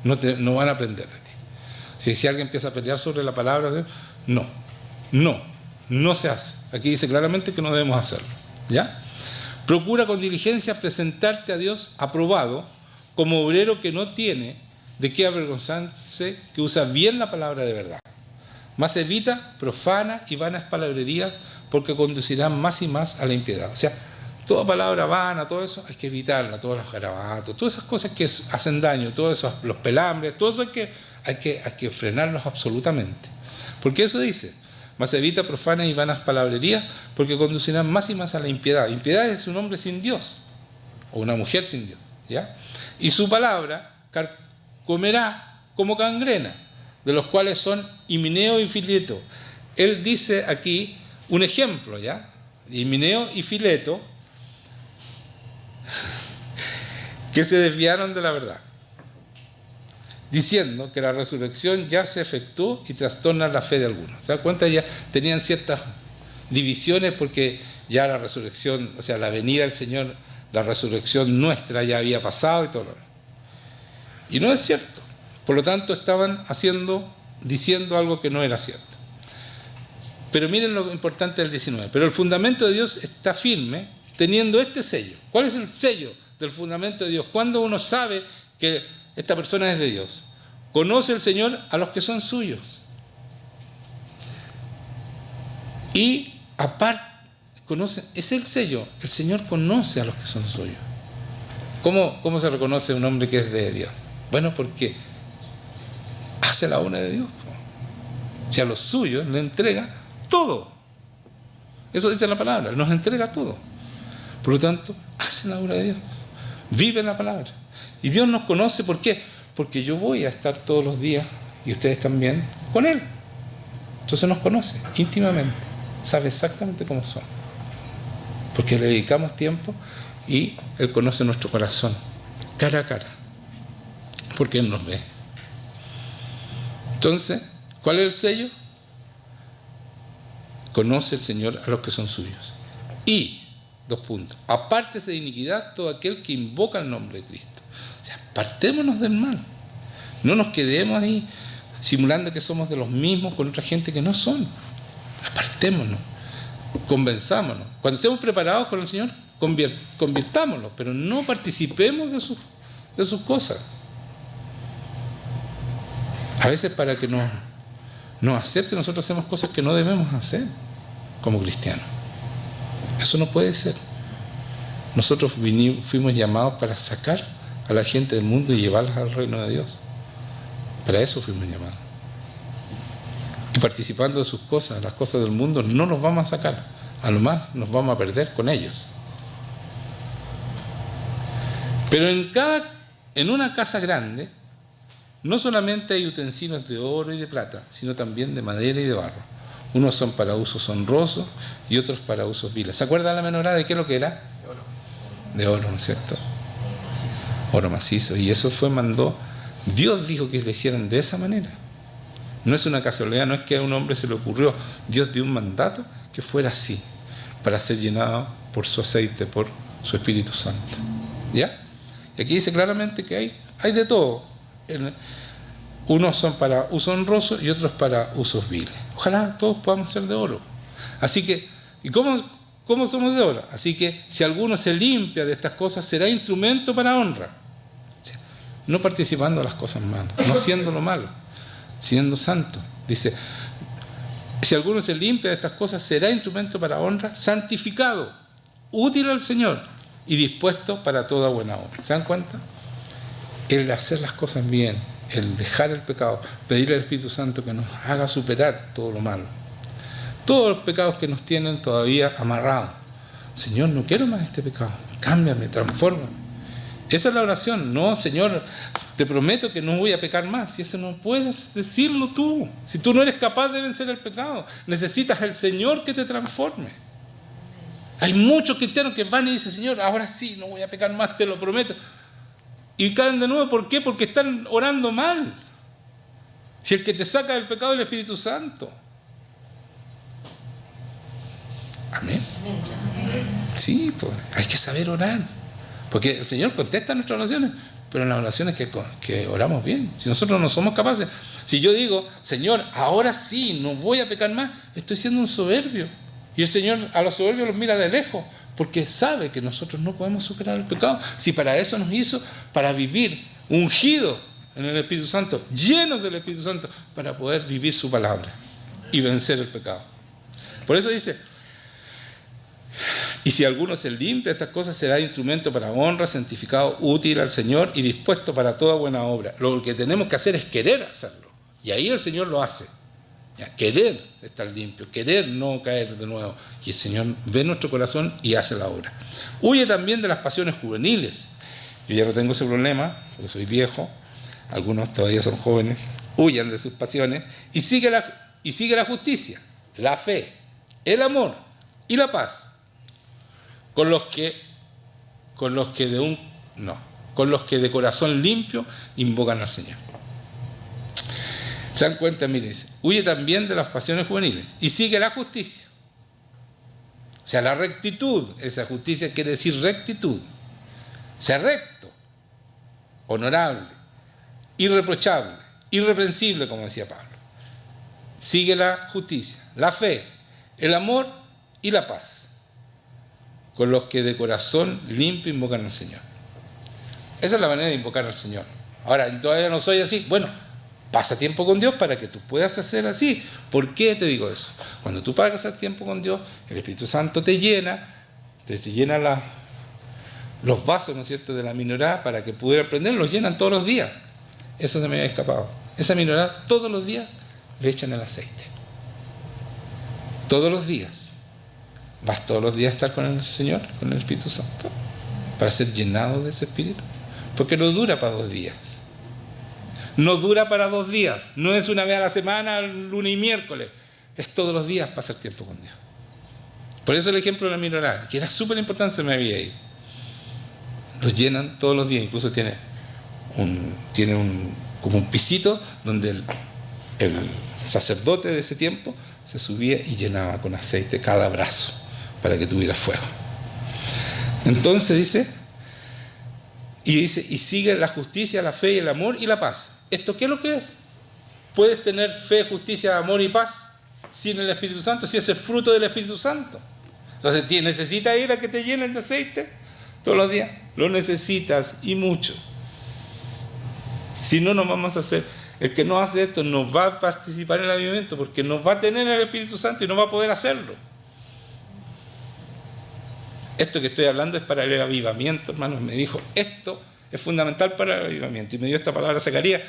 no van a aprender de ti. Si alguien empieza a pelear sobre la palabra de Dios, no se hace. Aquí dice claramente que no debemos hacerlo, ¿ya? Procura con diligencia presentarte a Dios aprobado, como obrero que no tiene de qué avergonzarse, que usa bien la palabra de verdad. Mas evita profana y vanas palabrerías, porque conducirán más y más a la impiedad. O sea, toda palabra vana, todo eso hay que evitarla, todos los garabatos, todas esas cosas que hacen daño, todos esos, los pelambres, todo eso hay que frenarlos absolutamente. Porque eso dice: mas evita profanas y vanas palabrerías, porque conducirán más y más a la impiedad. Impiedad es un hombre sin Dios, o una mujer sin Dios, ¿ya? Y su palabra comerá como gangrena, de los cuales son Himeneo y Fileto. Él dice aquí un ejemplo, ¿ya? Himeneo y Fileto, que se desviaron de la verdad, diciendo que la resurrección ya se efectuó y trastorna la fe de algunos. ¿Se dan cuenta? Ya tenían ciertas divisiones porque ya la resurrección, o sea, la venida del Señor, la resurrección nuestra ya había pasado y todo lo demás. Y no es cierto. Por lo tanto, estaban diciendo algo que no era cierto. Pero miren lo importante del 19. Pero el fundamento de Dios está firme, teniendo este sello. ¿Cuál es el sello del fundamento de Dios. ¿Cuándo uno sabe que esta persona es de Dios? Conoce el Señor a los que son suyos. Y aparte, conoce, es el sello. El Señor conoce a los que son suyos. ¿Cómo se reconoce un hombre que es de Dios? Bueno, porque hace la obra de Dios. Si a los suyos le entrega todo. Eso dice la palabra, nos entrega todo. Por lo tanto, hace la obra de Dios. Vive la palabra. Y Dios nos conoce, ¿por qué? Porque yo voy a estar todos los días, y ustedes también, con Él. Entonces nos conoce íntimamente. Sabe exactamente cómo son. Porque le dedicamos tiempo y Él conoce nuestro corazón, cara a cara. Porque Él nos ve. Entonces, ¿cuál es el sello? Conoce el Señor a los que son suyos. Y, 2 puntos, apártese de iniquidad todo aquel que invoca el nombre de Cristo. O sea, apartémonos del mal. No nos quedemos ahí simulando que somos de los mismos con otra gente que no son. Apartémonos, convenzámonos. Cuando estemos preparados con el Señor, convirtámonos, pero no participemos de sus cosas. A veces para que nos acepte, nosotros hacemos cosas que no debemos hacer como cristianos. Eso no puede ser. Nosotros fuimos llamados para sacar a la gente del mundo y llevarlas al reino de Dios. Para eso fuimos llamados. Y participando de sus cosas, las cosas del mundo, no nos vamos a sacar. A lo más nos vamos a perder con ellos. Pero en una casa grande, no solamente hay utensilios de oro y de plata, sino también de madera y de barro. Unos son para usos honrosos y otros para usos viles. ¿Se acuerdan la menorá de qué es lo que era? De oro, ¿no es cierto? Oro macizo. Y eso Dios dijo que le hicieran de esa manera. No es una casualidad, no es que a un hombre se le ocurrió. Dios dio un mandato que fuera así, para ser llenado por su aceite, por su Espíritu Santo. ¿Ya? Y aquí dice claramente que hay de todo. Unos son para uso honroso y otros para usos viles. Ojalá todos podamos ser de oro. Así que, ¿y cómo somos de oro? Así que si alguno se limpia de estas cosas, será instrumento para honra. O sea, no participando de las cosas malas, no haciendo lo malo, siendo santo. Dice, si alguno se limpia de estas cosas, será instrumento para honra, santificado, útil al Señor y dispuesto para toda buena obra. ¿Se dan cuenta? El hacer las cosas bien, el dejar el pecado, pedirle al Espíritu Santo que nos haga superar todo lo malo. Todos los pecados que nos tienen todavía amarrados. Señor, no quiero más este pecado. Cámbiame, transfórmame. Esa es la oración. No, Señor, te prometo que no voy a pecar más. Si eso no puedes decirlo tú. Si tú no eres capaz de vencer el pecado, necesitas al Señor que te transforme. Hay muchos cristianos que van y dicen, Señor, ahora sí, no voy a pecar más, te lo prometo. Y caen de nuevo, ¿por qué? Porque están orando mal. Si el que te saca del pecado es el Espíritu Santo. Amén. Sí, pues hay que saber orar. Porque el Señor contesta nuestras oraciones, pero en las oraciones que oramos bien. Si nosotros no somos capaces, si yo digo, Señor, ahora sí, no voy a pecar más, estoy siendo un soberbio. Y el Señor a los soberbios los mira de lejos, porque sabe que nosotros no podemos superar el pecado. Si para eso nos hizo, para vivir ungidos en el Espíritu Santo, llenos del Espíritu Santo, para poder vivir su palabra y vencer el pecado. Por eso dice, y si alguno se limpia estas cosas, será instrumento para honra, santificado, útil al Señor y dispuesto para toda buena obra. Lo que tenemos que hacer es querer hacerlo. Y ahí el Señor lo hace. Ya, querer estar limpio, querer no caer de nuevo. Y el Señor ve nuestro corazón y hace la obra. Huye también de las pasiones juveniles. Yo ya no tengo ese problema, porque soy viejo. Algunos todavía son jóvenes. Huyan de sus pasiones y sigue la justicia, la fe, el amor y la paz. Con los que de corazón limpio invocan al Señor. ¿Se dan cuenta? Miren, huye también de las pasiones juveniles y sigue la justicia. O sea, la rectitud. Esa justicia quiere decir rectitud. Sea recto, honorable, irreprochable, irreprensible, como decía Pablo. Sigue la justicia, la fe, el amor y la paz. Con los que de corazón limpio invocan al Señor. Esa es la manera de invocar al Señor. Ahora, todavía no soy así. Bueno, pasa tiempo con Dios para que tú puedas hacer así. ¿Por qué te digo eso? Cuando tú pasas tiempo con Dios, el Espíritu Santo te llena los vasos, ¿no es cierto?, de la minorá para que pudiera aprender, los llenan todos los días. Eso se me había escapado. Esa minorá todos los días le echan el aceite. Todos los días. ¿Vas todos los días a estar con el Señor, con el Espíritu Santo? Para ser llenado de ese Espíritu. Porque no dura para 2 días. No dura para 2 días. No es una vez a la semana, lunes y miércoles. Es todos los días pasar tiempo con Dios. Por eso el ejemplo de la minorá, que era súper importante, se me había ido. Los llenan todos los días. Incluso tiene como un pisito donde el sacerdote de ese tiempo se subía y llenaba con aceite cada brazo para que tuviera fuego. Entonces dice, y sigue la justicia, la fe y el amor y la paz. ¿Esto qué es lo que es? ¿Puedes tener fe, justicia, amor y paz sin el Espíritu Santo? Si ese es fruto del Espíritu Santo. Entonces necesitas ir a que te llenen de aceite todos los días. Lo necesitas y mucho. Si no, no vamos a hacer. El que no hace esto no va a participar en el avivamiento porque no va a tener el Espíritu Santo y no va a poder hacerlo. Esto que estoy hablando es para el avivamiento, hermanos. Me dijo, esto es fundamental para el avivamiento. Y me dio esta palabra Zacarías,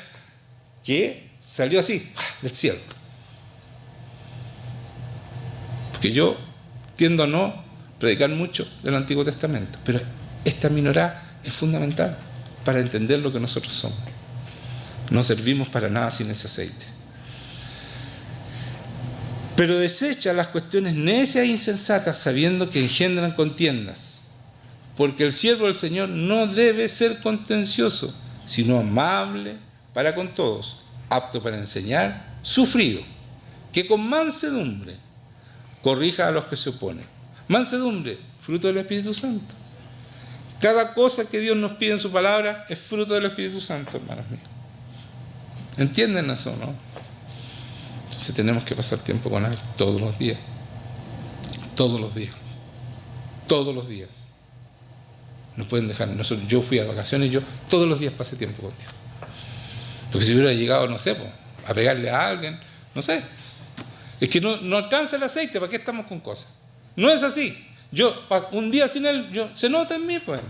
que salió así, del cielo. Porque yo tiendo a no predicar mucho del Antiguo Testamento, pero esta minorá es fundamental para entender lo que nosotros somos. No servimos para nada sin ese aceite. Pero desecha las cuestiones necias e insensatas, sabiendo que engendran contiendas. Porque el siervo del Señor no debe ser contencioso, sino amable para con todos, apto para enseñar, sufrido, que con mansedumbre corrija a los que se oponen. Mansedumbre, fruto del Espíritu Santo. Cada cosa que Dios nos pide en su palabra es fruto del Espíritu Santo, hermanos míos. ¿Entienden eso, no? Entonces tenemos que pasar tiempo con Él todos los días. Todos los días. Todos los días. No pueden dejar. Yo fui a vacaciones y yo todos los días pasé tiempo con Dios. Porque si hubiera llegado, no sé, a pegarle a alguien, no sé. Es que no alcanza el aceite, ¿para qué estamos con cosas? No es así. Yo, un día sin Él, se nota en mí, pues.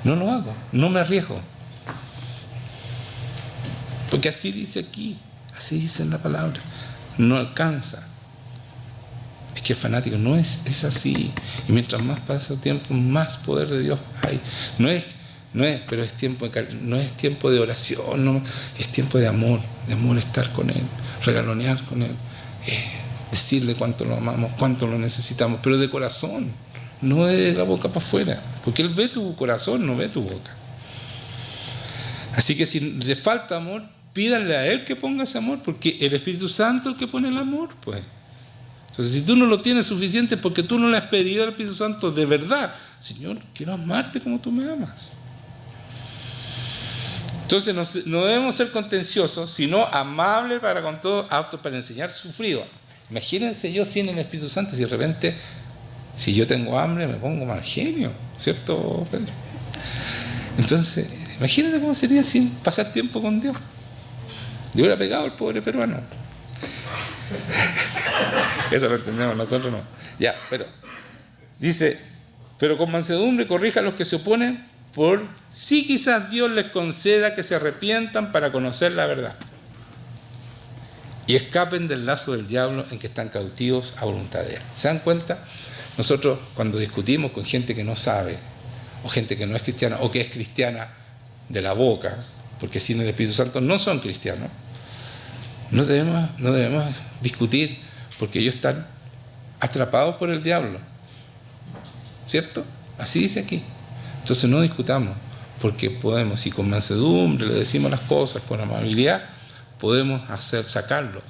No lo hago, no me arriesgo. Porque así dice aquí, así dice en la palabra. No alcanza. Es que es fanático, no es así. Y mientras más pasa el tiempo, más poder de Dios hay. Pero es tiempo no es tiempo de oración, no, es tiempo de amor estar con Él, regalonear con Él, decirle cuánto lo amamos, cuánto lo necesitamos, pero de corazón, no de la boca para afuera, porque Él ve tu corazón, no ve tu boca. Así que si le falta amor, pídanle a Él que ponga ese amor, porque el Espíritu Santo es el que pone el amor, pues. Entonces, si tú no lo tienes suficiente porque tú no le has pedido al Espíritu Santo de verdad, Señor, quiero amarte como tú me amas. Entonces, no debemos ser contenciosos, sino amables para con todo, aptos para enseñar, sufrido. Imagínense yo sin el Espíritu Santo, si de repente, si yo tengo hambre, me pongo mal genio, ¿cierto, Pedro? Entonces, imagínate cómo sería sin pasar tiempo con Dios. Yo hubiera pegado al pobre peruano. Eso lo entendemos nosotros, no. Ya, pero dice, pero con mansedumbre corrija a los que se oponen, por si quizás Dios les conceda que se arrepientan para conocer la verdad y escapen del lazo del diablo en que están cautivos a voluntad de Él. ¿Se dan cuenta? Nosotros cuando discutimos con gente que no sabe, o gente que no es cristiana, o que es cristiana de la boca, porque sin el Espíritu Santo no son cristianos, no debemos discutir, porque ellos están atrapados por el diablo, ¿cierto? Así dice aquí. Entonces no discutamos, porque podemos, y con mansedumbre le decimos las cosas, con amabilidad, podemos sacarlos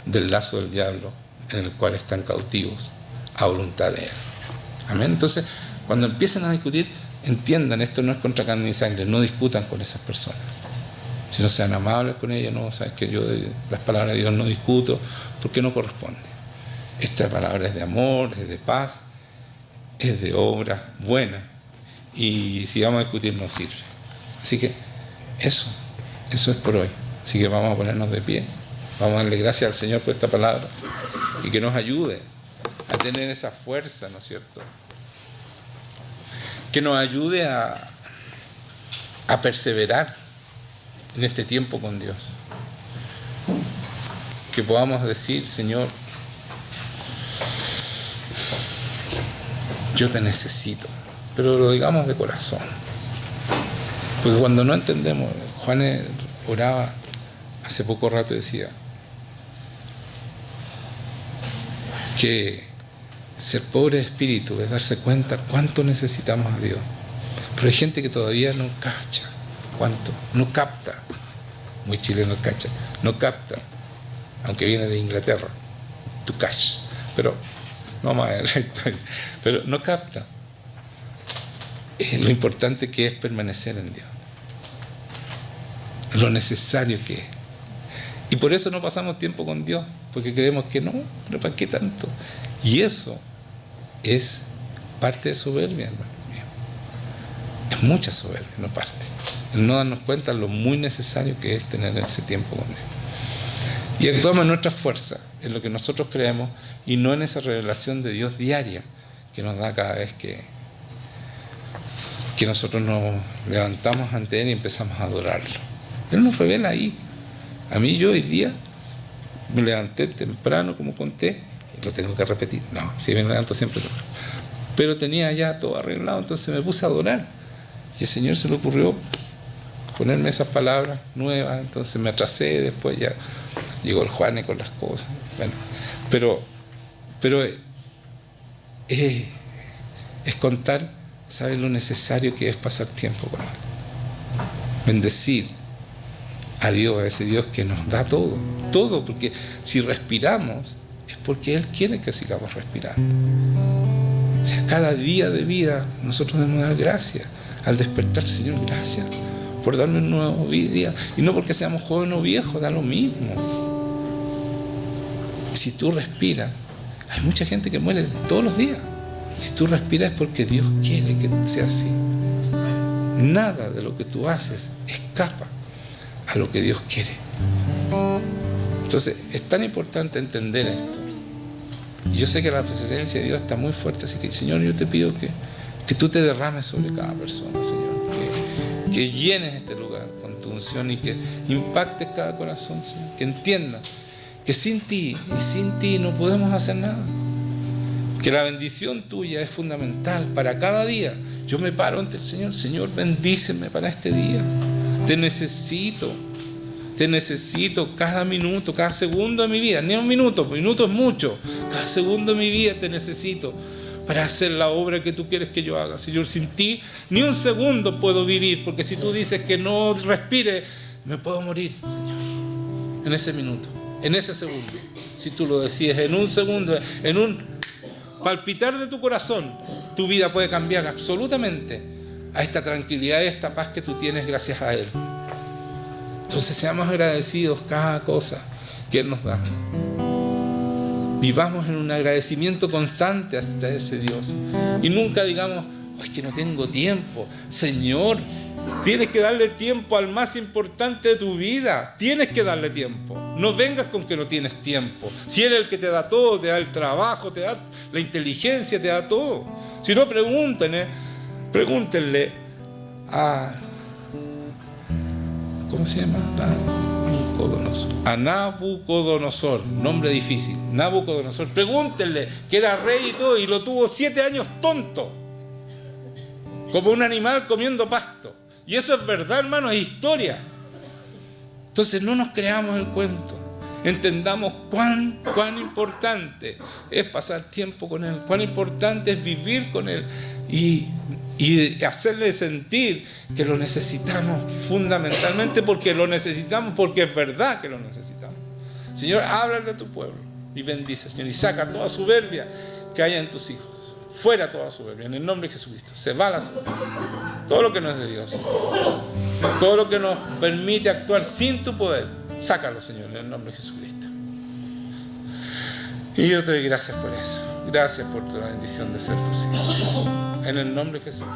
del lazo del diablo en el cual están cautivos a voluntad de Él. Amén. Entonces, cuando empiecen a discutir, entiendan, esto no es contra carne ni sangre, no discutan con esas personas. Si no sean amables con ellas, no, sabes que yo de las palabras de Dios no discuto, porque no corresponde. Esta palabra es de amor, es de paz, es de obra buena, y si vamos a discutir no sirve. Así que eso es por hoy. Así que vamos a ponernos de pie, vamos a darle gracias al Señor por esta palabra y que nos ayude a tener esa fuerza, ¿no es cierto? Que nos ayude a perseverar en este tiempo con Dios. Que podamos decir, Señor, yo te necesito, pero lo digamos de corazón. Porque cuando no entendemos, Juan oraba hace poco rato y decía que ser pobre de espíritu es darse cuenta cuánto necesitamos a Dios. Pero hay gente que todavía no cacha cuánto, no capta. Muy chileno cacha, no capta, aunque viene de Inglaterra, to catch, pero no vamos a ver la historia, pero no capta lo importante que es permanecer en Dios, lo necesario que es. Y por eso no pasamos tiempo con Dios, porque creemos que no, pero ¿para qué tanto? Y eso es parte de soberbia, hermano mío. Es mucha soberbia, no parte. El no darnos cuenta de lo muy necesario que es tener ese tiempo con Dios. Y actuamos en nuestra fuerza, en lo que nosotros creemos, y no en esa revelación de Dios diaria que nos da cada vez que nosotros nos levantamos ante Él y empezamos a adorarlo. Él nos revela ahí. A mí, yo hoy día me levanté temprano, como conté, y lo tengo que repetir. No, si me levanto siempre temprano. Pero tenía ya todo arreglado, entonces me puse a adorar. Y el Señor se le ocurrió ponerme esas palabras nuevas, entonces me atrasé, después ya llegó el Juan con las cosas. Bueno, pero es contar, ¿sabes lo necesario que es pasar tiempo con Él? Bendecir a Dios, a ese Dios que nos da todo, todo, porque si respiramos es porque Él quiere que sigamos respirando. O sea, cada día de vida nosotros debemos dar gracias. Al despertar, Señor, gracias por darme un nuevo día. Y no porque seamos jóvenes o viejos, da lo mismo. Si tú respiras, hay mucha gente que muere todos los días. Si tú respiras es porque Dios quiere que sea así. Nada de lo que tú haces escapa a lo que Dios quiere. Entonces, es tan importante entender esto. Y yo sé que la presencia de Dios está muy fuerte, así que, Señor, yo te pido que tú te derrames sobre cada persona, Señor. Que llenes este lugar con tu unción y que impactes cada corazón, Señor. Que entiendan que sin ti y sin ti no podemos hacer nada. Que la bendición tuya es fundamental para cada día. Yo me paro ante el Señor. Señor, bendíceme para este día. Te necesito cada minuto, cada segundo de mi vida. Ni un minuto es mucho. Cada segundo de mi vida te necesito para hacer la obra que tú quieres que yo haga. Señor, sin ti ni un segundo puedo vivir, porque si tú dices que no respire, me puedo morir, Señor. En ese minuto, en ese segundo. Si tú lo decides, en un segundo, en un palpitar de tu corazón, tu vida puede cambiar absolutamente a esta tranquilidad y esta paz que tú tienes gracias a Él. Entonces seamos agradecidos cada cosa que Él nos da. Vivamos en un agradecimiento constante hacia ese Dios. Y nunca digamos, es que no tengo tiempo. Señor, tienes que darle tiempo al más importante de tu vida. Tienes que darle tiempo. No vengas con que no tienes tiempo. Si Él es el que te da todo, te da el trabajo, te da la inteligencia, te da todo. Si no, pregúntenle a... ¿Cómo se llama? A Nabucodonosor, nombre difícil, Nabucodonosor. Pregúntenle, que era rey y todo, y lo tuvo 7 años tonto, como un animal comiendo pasto. Y eso es verdad, hermano, es historia. Entonces no nos creamos el cuento. Entendamos cuán importante es pasar tiempo con Él, cuán importante es vivir con Él y hacerle sentir que lo necesitamos fundamentalmente, porque lo necesitamos, porque es verdad que lo necesitamos. Señor, háblale a tu pueblo y bendice, Señor, y saca toda soberbia que haya en tus hijos. Fuera toda soberbia, en el nombre de Jesucristo. Se va la soberbia. Todo lo que no es de Dios, todo lo que nos permite actuar sin tu poder, sácalo, Señor, en el nombre de Jesucristo. Y yo te doy gracias por eso. Gracias por la bendición de ser tus hijos. En el nombre de Jesús.